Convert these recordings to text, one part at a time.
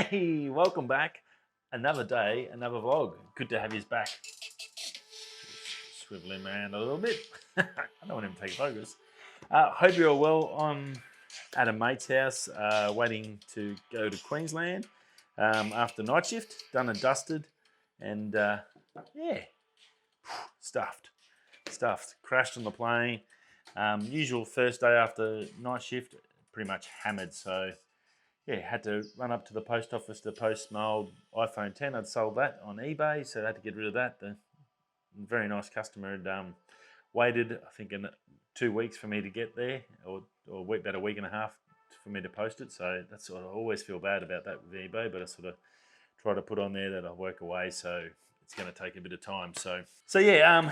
Hey, welcome back. Another day, another vlog. Good to have you back. Swivel him around a little bit. I don't want him to take focus. Hope you're well. I'm at a mate's house, waiting to go to Queensland after night shift. Done and dusted, and yeah, stuffed. Crashed on the plane. Usual first day after night shift, pretty much hammered. So yeah, had to run up to the post office to post my old iPhone 10. I'd sold that on eBay, so I had to get rid of that. The very nice customer had waited, I think, 2 weeks for me to get there, or about a week and a half for me to post it. So that's what I always feel bad about that with eBay, but I sort of try to put on there that I work away, so it's going to take a bit of time. So yeah,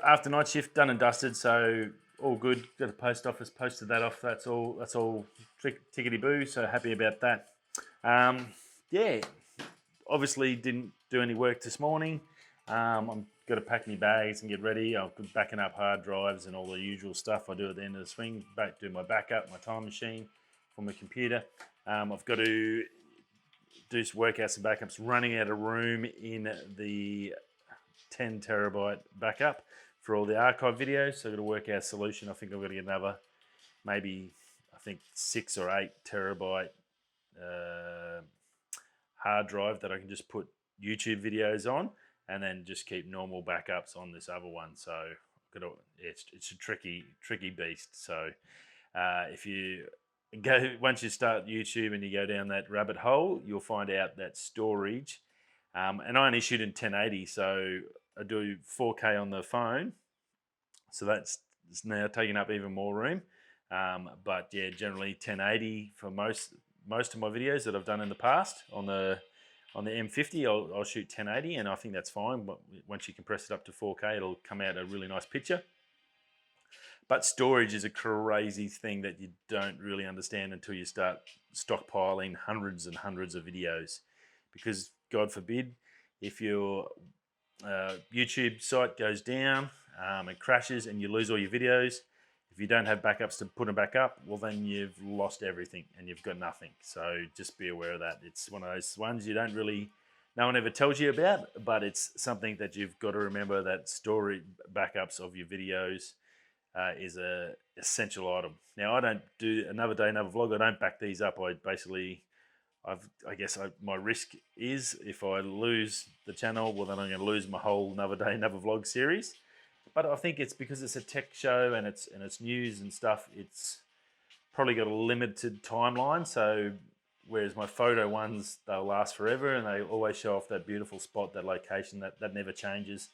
after night shift, done and dusted. So all good. Got the post office, posted that off. That's all tickety boo. So happy about that. Yeah, obviously didn't do any work this morning. I'm got to pack my bags and get ready. I'm backing up hard drives and all the usual stuff I do at the end of the swing. Do my backup, my time machine for my computer. I've got to do some workouts and backups. Running out of room in the 10 terabyte backup for all the archive videos. So I've got to work out a solution. I think I've got to get another, maybe, I think 6 or 8 terabyte hard drive that I can just put YouTube videos on, and then just keep normal backups on this other one. So I've got to, it's a tricky beast. So if you once you start YouTube and you go down that rabbit hole, you'll find out that storage, and I only shoot in 1080, so I do 4K on the phone, so that's now taking up even more room. But yeah, generally 1080 for most of my videos that I've done in the past. On the M50, I'll shoot 1080, and I think that's fine. But once you compress it up to 4K, it'll come out a really nice picture. But storage is a crazy thing that you don't really understand until you start stockpiling hundreds and hundreds of videos. Because God forbid, if your YouTube site goes down, it crashes and you lose all your videos, if you don't have backups to put them back up, well then you've lost everything and you've got nothing. So just be aware of that. It's one of those ones you don't really, no one ever tells you about, but it's something that you've got to remember, that storage backups of your videos is a essential item. Now, I don't do another day, another vlog. I don't back these up. I guess my risk is, if I lose the channel, well, then I'm going to lose my whole another day, another vlog series. But I think it's because it's a tech show and it's news and stuff. It's probably got a limited timeline. So whereas my photo ones, they'll last forever and they always show off that beautiful spot, that location, that never changes.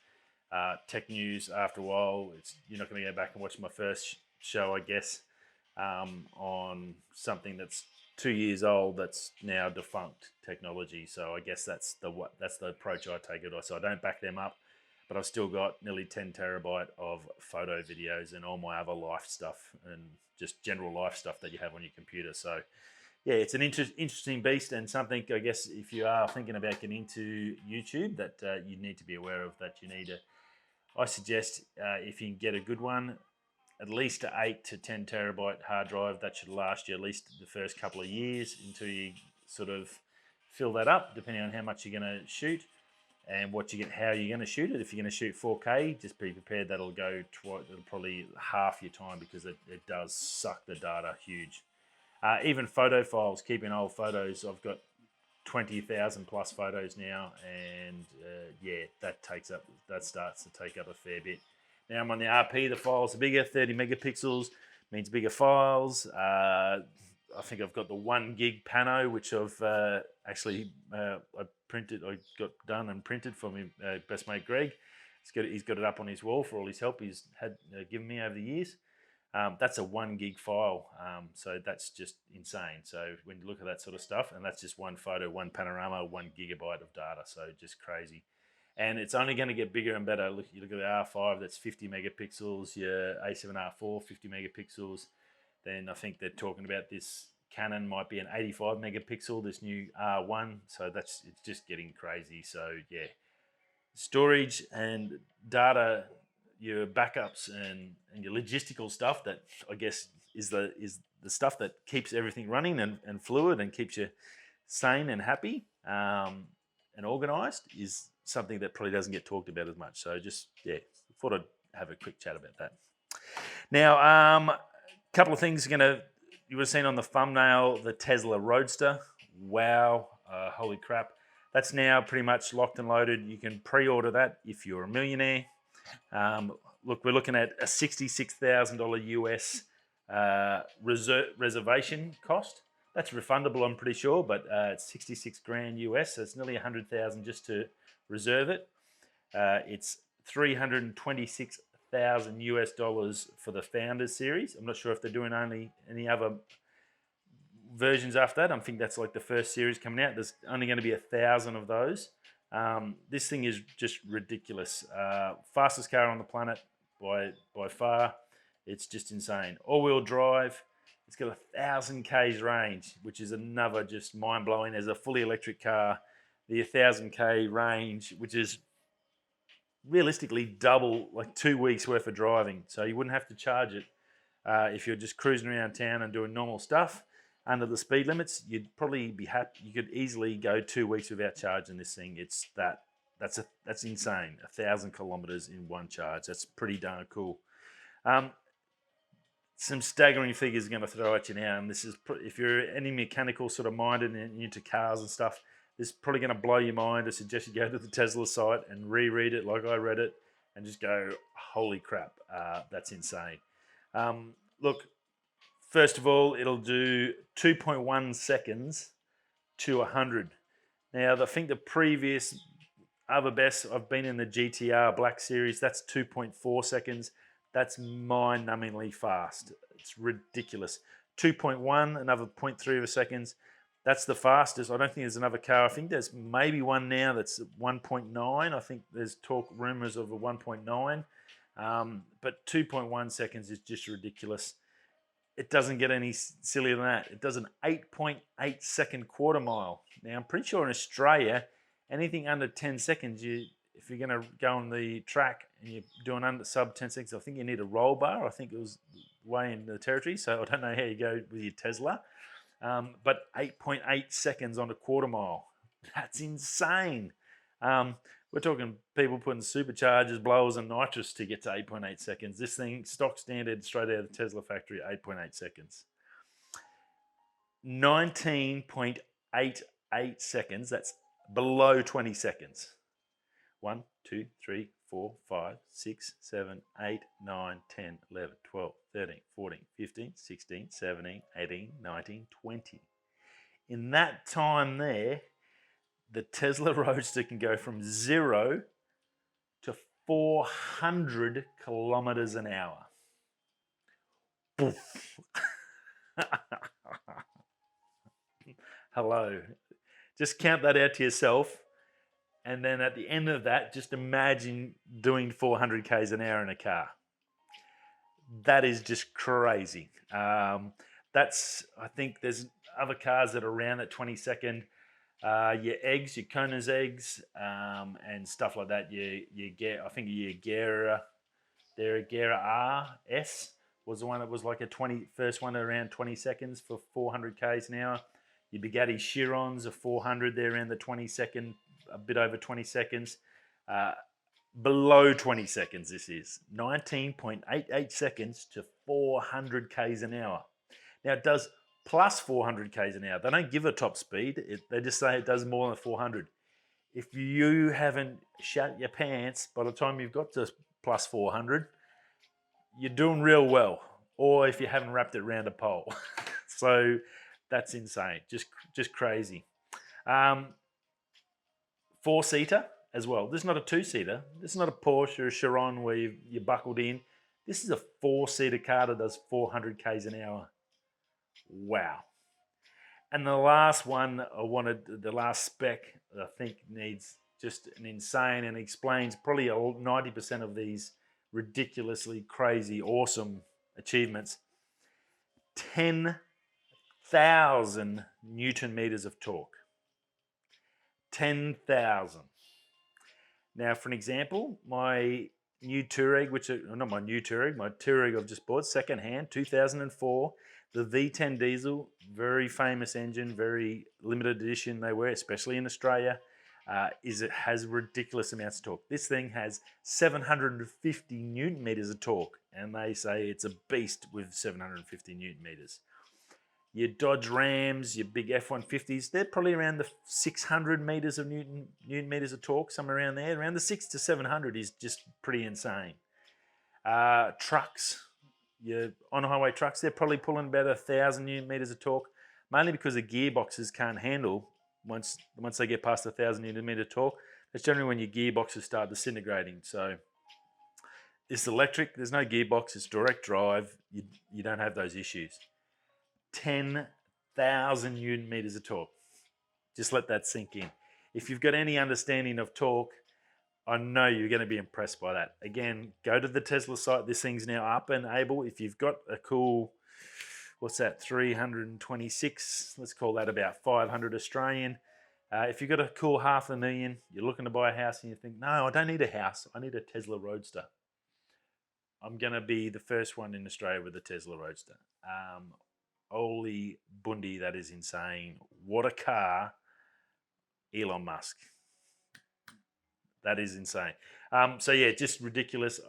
Tech news, after a while, you're not going to go back and watch my first show, I guess, on something that's 2 years old that's now defunct technology. So I guess that's the approach I take it. So I don't back them up, but I've still got nearly 10 terabyte of photo videos and all my other life stuff and just general life stuff that you have on your computer. So yeah, it's an interesting beast, and something, I guess, if you are thinking about getting into YouTube, that you need to be aware of. That you need to, I suggest, if you can get a good one, at least an 8 to 10 terabyte hard drive. That should last you at least the first couple of years until you sort of fill that up, depending on how much you're going to shoot and how you're going to shoot it. If you're going to shoot 4K, just be prepared that it'll probably half your time, because it does suck the data huge. Even photo files, keeping old photos. I've got 20,000 plus photos now, and yeah, that starts to take up a fair bit. Now I'm on the RP, the files are bigger, 30 megapixels, means bigger files. I think I've got the 1 gig pano, which I've actually I got done and printed for my best mate Greg. He's got it up on his wall for all his help he's had given me over the years. That's a 1 gig file, so that's just insane. So when you look at that sort of stuff, and that's just one photo, one panorama, 1 gigabyte of data, so just crazy. And it's only going to get bigger and better. You look at the R5, that's 50 megapixels, your A7R4, 50 megapixels. Then I think they're talking about this Canon might be an 85 megapixel, this new R1, so it's just getting crazy. So yeah, storage and data, your backups and your logistical stuff, that I guess is the stuff that keeps everything running and fluid and keeps you sane and happy and organised is something that probably doesn't get talked about as much. So just, yeah, thought I'd have a quick chat about that. Now, a couple of things you would have seen on the thumbnail, the Tesla Roadster. Wow, holy crap. That's now pretty much locked and loaded. You can pre-order that if you're a millionaire. Look, we're looking at a $66,000 US reservation cost. That's refundable, I'm pretty sure, but it's 66 grand US, so it's nearly 100,000 just to reserve it. It's 326,000 US dollars for the Founders Series. I'm not sure if they're doing only any other versions after that. I think that's like the first series coming out. There's only going to be 1,000 of those. This thing is just ridiculous. Fastest car on the planet by far. It's just insane. All-wheel drive. It's got 1,000 k's range, which is another just mind-blowing. As a fully electric car, the 1,000 k range, which is realistically double, like 2 weeks worth of driving. So you wouldn't have to charge it if you're just cruising around town and doing normal stuff under the speed limits. You'd probably be happy. You could easily go 2 weeks without charging this thing. It's that's insane. 1,000 kilometers in one charge. That's pretty darn cool. Some staggering figures are going to throw at you now, and this is if you're any mechanical sort of minded and into cars and stuff, this is probably going to blow your mind. I suggest you go to the Tesla site and reread it like I read it, and just go, "Holy crap, that's insane!" Look, first of all, it'll do 2.1 seconds to 100. Now, I think the previous other best, I've been in the GTR Black Series. That's 2.4 seconds. That's mind-numbingly fast. It's ridiculous. 2.1, another 0.3 of a seconds. That's the fastest. I don't think there's another car. I think there's maybe one now that's 1.9. I think there's rumors of a 1.9. But 2.1 seconds is just ridiculous. It doesn't get any sillier than that. It does an 8.8 second quarter mile. Now, I'm pretty sure in Australia, anything under 10 seconds, if you're going to go on the track and you're doing under sub 10 seconds, I think you need a roll bar. I think it was way in the territory, so I don't know how you go with your Tesla. But 8.8 seconds on a quarter mile. That's insane. We're talking people putting superchargers, blowers, and nitrous to get to 8.8 seconds. This thing, stock standard, straight out of the Tesla factory, 8.8 seconds. 19.88 seconds, that's below 20 seconds. 1, 2, 3, 4, 5, 6, 7, 8, 9, 10, 11, 12, 13, 14, 15, 16, 17, 18, 19, 20. In that time there, the Tesla Roadster can go from 0 to 400 kilometers an hour. Hello. Just count that out to yourself. And then at the end of that, just imagine doing 400 k's an hour in a car. That is just crazy. I think there's other cars that are around that 20-second. Your eggs, your konnesieggs, and stuff like that. You get, I think your Gera RS was the one that was like first one around 20 seconds for 400 k's an hour. Your Bugatti Chirons are 400. They're around the 20-second. A bit over 20 seconds. Below 20 seconds, this is 19.88 seconds to 400 k's an hour. Now, it does plus 400 k's an hour. They don't give a top speed. They just say it does more than 400. If you haven't shut your pants by the time you've got to plus 400, you're doing real well. Or if you haven't wrapped it around a pole. So that's insane. Just crazy. 4-seater as well. This is not a 2-seater. This is not a Porsche or a Chiron where you're buckled in. This is a 4-seater car that does 400 k's an hour. Wow. And the last one the last spec I think needs just an insane and explains probably 90% of these ridiculously crazy, awesome achievements. 10,000 Newton meters of torque. 10,000. Now, for an example, my new Touareg, my Touareg I've just bought, second hand, 2004. The V10 diesel, very famous engine, very limited edition they were, especially in Australia, it has ridiculous amounts of torque. This thing has 750 newton meters of torque, and they say it's a beast with 750 newton meters. Your Dodge Rams, your big F-150s, they're probably around the 600 meters of newton meters of torque, somewhere around there. Around the 6 to 700 is just pretty insane. Trucks, your on-highway trucks, they're probably pulling about 1,000 newton meters of torque, mainly because the gearboxes can't handle once they get past 1,000 newton meter torque. That's generally when your gearboxes start disintegrating. So it's electric, there's no gearbox, it's direct drive, you don't have those issues. 10,000 newton meters of torque. Just let that sink in. If you've got any understanding of torque, I know you're going to be impressed by that. Again, go to the Tesla site. This thing's now up and able. If you've got a cool, what's that, 326, let's call that about 500 Australian. If you've got a cool $500,000, you're looking to buy a house and you think, no, I don't need a house. I need a Tesla Roadster. I'm going to be the first one in Australia with a Tesla Roadster. Holy bundy, that is insane. What a car, Elon Musk. That is insane. So yeah, just ridiculous.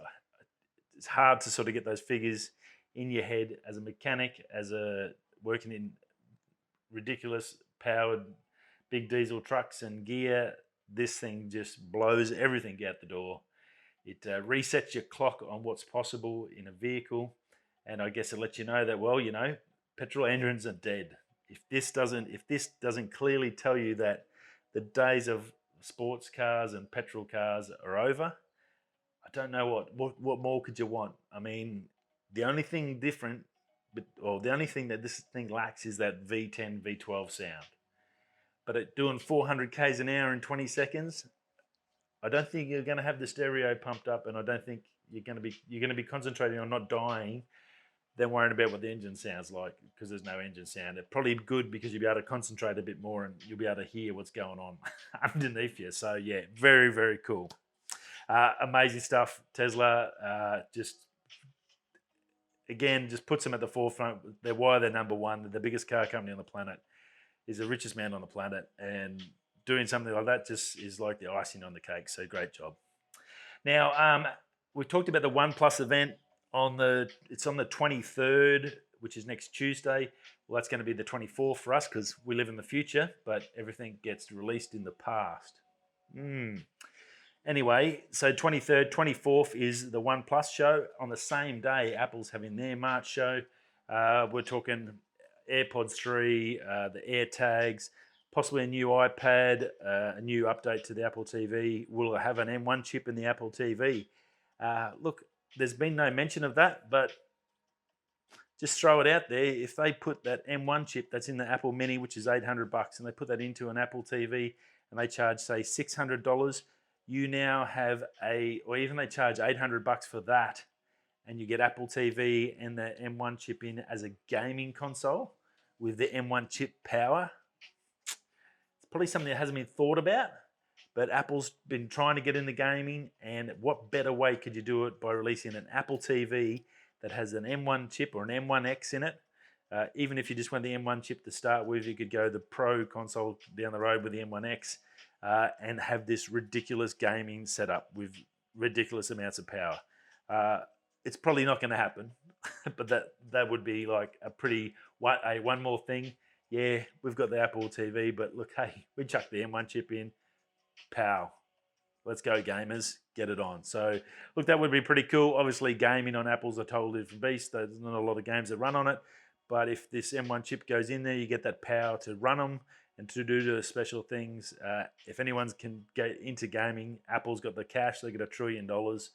It's hard to sort of get those figures in your head as a mechanic, working in ridiculous powered big diesel trucks and gear. This thing just blows everything out the door. It resets your clock on what's possible in a vehicle, and I guess it lets you know that, well, you know, petrol engines are dead. If this doesn't clearly tell you that the days of sports cars and petrol cars are over, I don't know what more could you want. I mean, the only thing different, the only thing that this thing lacks is that V10, V12 sound. But at doing 400 k's an hour in 20 seconds, I don't think you're going to have the stereo pumped up, and I don't think you're going to be concentrating on not dying than worrying about what the engine sounds like, because there's no engine sound. It's probably good because you'll be able to concentrate a bit more and you'll be able to hear what's going on underneath you. So yeah, very, very cool. Amazing stuff. Tesla just puts them at the forefront. They're why they're number one. They're the biggest car company on the planet. He's the richest man on the planet. And doing something like that just is like the icing on the cake. So great job. Now, we talked about the OnePlus event. It's on the 23rd, which is next Tuesday. Well, that's going to be the 24th for us because we live in the future, but everything gets released in the past. Anyway, so 23rd, 24th is the OnePlus show. On the same day, Apple's having their March show. We're talking AirPods 3, the AirTags, possibly a new iPad, a new update to the Apple TV. We'll have an M1 chip in the Apple TV. Look, there's been no mention of that, but just throw it out there. If they put that M1 chip that's in the Apple Mini, which is $800, and they put that into an Apple TV and they charge, say, $600, you now have or even they charge $800 for that, and you get Apple TV and the M1 chip in as a gaming console with the M1 chip power. It's probably something that hasn't been thought about. But Apple's been trying to get into gaming, and what better way could you do it by releasing an Apple TV that has an M1 chip or an M1X in it? Even if you just want the M1 chip to start with, you could go the Pro console down the road with the M1X and have this ridiculous gaming setup with ridiculous amounts of power. It's probably not going to happen, but that would be like one more thing. Yeah, we've got the Apple TV, but look, hey, we chucked the M1 chip in. Pow. Let's go, gamers. Get it on. So, look, that would be pretty cool. Obviously, gaming on Apple's a totally different beast. There's not a lot of games that run on it. But if this M1 chip goes in there, you get that power to run them and to do the special things. If anyone can get into gaming, Apple's got the cash. They've got $1 trillion. $1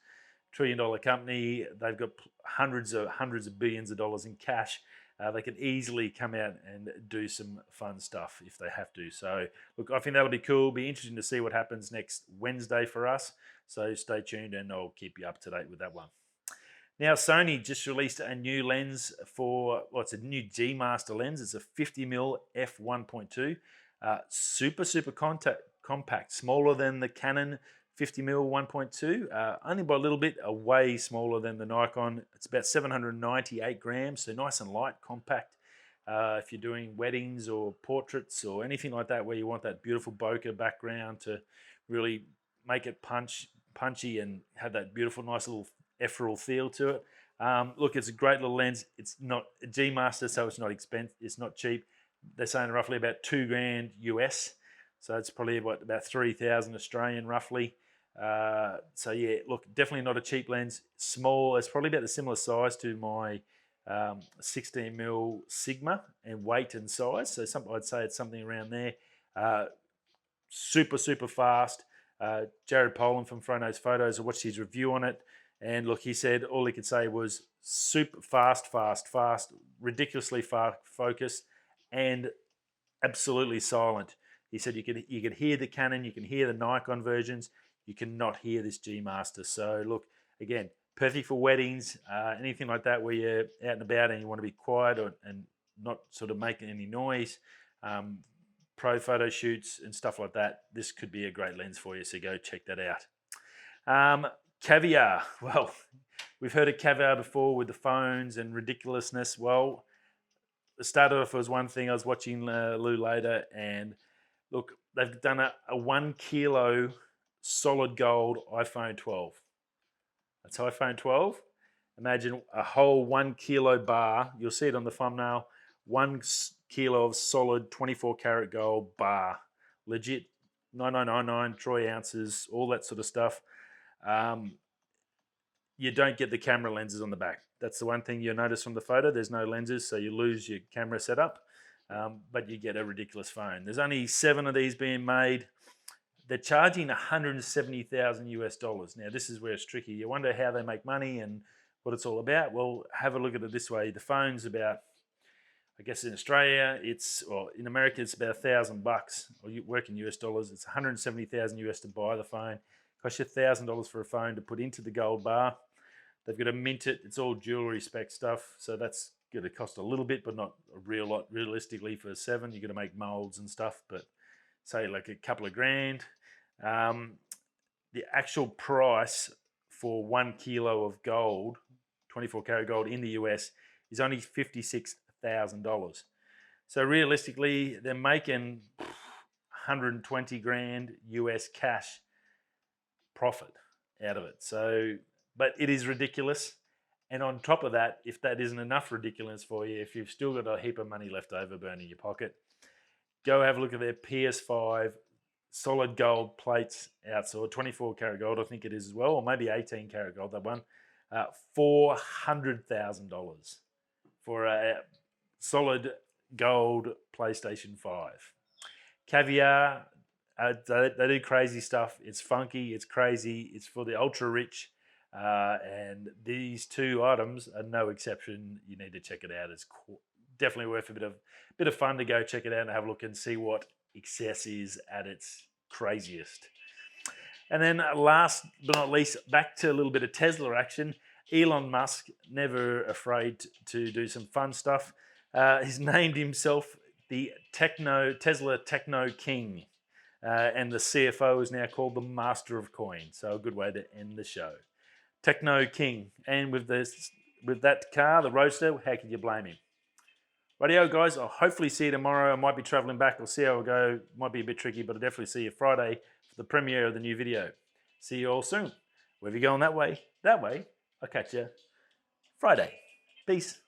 trillion company. They've got hundreds of billions of dollars in cash. They can easily come out and do some fun stuff if they have to. So, look, I think that'll be cool. Be interesting to see what happens next Wednesday for us. So stay tuned and I'll keep you up to date with that one. Now, Sony just released a new lens it's a new G Master lens. It's a 50mm f1.2. Super compact, smaller than the Canon 50mm 1.2, only by a little bit, way smaller than the Nikon. It's about 798 grams, so nice and light, compact. If you're doing weddings or portraits or anything like that where you want that beautiful bokeh background to really make it punchy and have that beautiful, nice little ethereal feel to it. Look, it's a great little lens. It's not a G Master, so it's not expensive. It's not cheap. They're saying roughly about $2,000 US, so it's probably about 3,000 Australian roughly. So yeah, look, definitely not a cheap lens. Small. It's probably about the similar size to my 16mm Sigma and weight and size. So I'd say it's something around there. Super fast. Jared Poland from Frono's Photos, I watched his review on it, and look, he said all he could say was super fast, ridiculously fast focus, and absolutely silent. He said you could hear the Canon, you can hear the Nikon versions, you cannot hear this G Master. So look, again, perfect for weddings, anything like that where you're out and about and you want to be quiet and not sort of making any noise. Pro photo shoots and stuff like that, this could be a great lens for you, so go check that out. Caviar. Well, we've heard of Caviar before with the phones and ridiculousness. Well, it started off as one thing. I was watching Lou later, and look, they've done a 1 kilo solid gold iPhone 12. That's iPhone 12. Imagine a whole 1 kilo bar. You'll see it on the thumbnail. 1 kilo of solid 24 karat gold bar. Legit 9999 troy ounces, all that sort of stuff. You don't get the camera lenses on the back. That's the one thing you'll notice from the photo. There's no lenses, so you lose your camera setup, but you get a ridiculous phone. There's only 7 of these being made. They're charging $170,000 US. Now, this is where it's tricky. You wonder how they make money and what it's all about. Well, have a look at it this way. The phone's about, I guess in Australia, in America, it's about $1,000, or you work in US dollars. It's $170,000 US to buy the phone. Costs you $1,000 for a phone to put into the gold bar. They've got to mint it. It's all jewelry spec stuff, so that's going to cost a little bit, but not a real lot. Realistically, for 7, you've got to make molds and stuff, but say like a couple of grand. The actual price for 1 kilo of gold, 24 karat gold in the US, is only $56,000. So realistically, they're making 120 grand US cash profit out of it. So, but it is ridiculous. And on top of that, if that isn't enough ridiculous for you, if you've still got a heap of money left over burning your pocket, go have a look at their PS5 solid gold plates outside, 24 karat gold, I think it is as well, or maybe 18 karat gold, that one. $400,000 for a solid gold PlayStation 5. Caviar, they do crazy stuff. It's funky, it's crazy, it's for the ultra rich, and these 2 items are no exception. You need to check it out. It's definitely worth a bit of fun to go check it out and have a look and see what excess is at its craziest. And then last but not least, back to a little bit of Tesla action. Elon Musk, never afraid to do some fun stuff. He's named himself the Tesla Techno King. And the CFO is now called the Master of Coin. So a good way to end the show. Techno King. And with that car, the Roadster, how could you blame him? Rightio, guys. I'll hopefully see you tomorrow. I might be traveling back. We'll see how it go. Might be a bit tricky, but I'll definitely see you Friday for the premiere of the new video. See you all soon. Wherever you're going that way, I'll catch you Friday. Peace.